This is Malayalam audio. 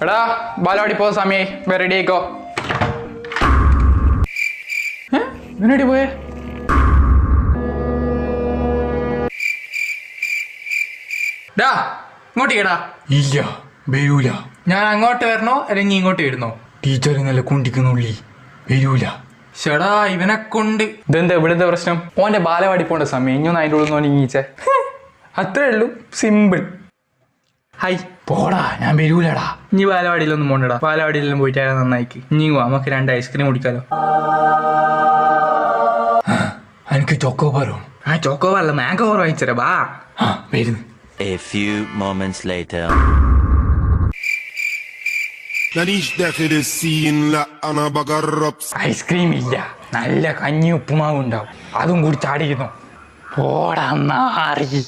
എടാ ബാലവാടി പോ സമയേ റെഡി ആയിക്കോ. ഇവനടി പോയേ? ഡാ ഇങ്ങോട്ട് കേടാ. ഇല്ല വരൂല. ഞാൻ അങ്ങോട്ട് വരണോ അല്ലെങ്കിൽ ഇങ്ങോട്ട് വരുന്നോ? ടീച്ചർ നല്ല കുണ്ടിക്കുന്നുള്ളി വരൂല. ചേടാ ഇവനെ കൊണ്ട് ഇതെന്താ ഇവിടുത്തെ പ്രശ്നം? ഓന്റെ ബാലവാടി പോണ്ട സമയം ഇഞ്ഞൊന്ന് അതിൻ്റെ ഉള്ളിൽ നിന്ന് നീച്ചേ. അത്രേ ഉള്ളൂ, സിമ്പിൾ. ഹൈ പോടാ, ഞാൻ വരൂലടാ. ഇനി ബാലവാടിയിലൊന്നും പോണ്ടടാ. ബാലവാടിയിലെല്ലാം പോയിട്ട് നന്നായിക്ക്. ഇനി വാ നമുക്ക് 2 ഐസ്ക്രീം കുടിക്കാലോ. എനിക്ക് ചോക്കോബാറോ? ആ ചോക്കോബാറല്ല, മാങ്കോ ഓവർ വാങ്ങിച്ചരാ. ബാ വരുന്നു. A few moments later. Ice cream ഇല്ല, നല്ല കഞ്ഞി ഉപ്പുമാവ് ഉണ്ടാവും, അതും കൂടി ചാടിയിരുന്നു. പോടാ നാറി.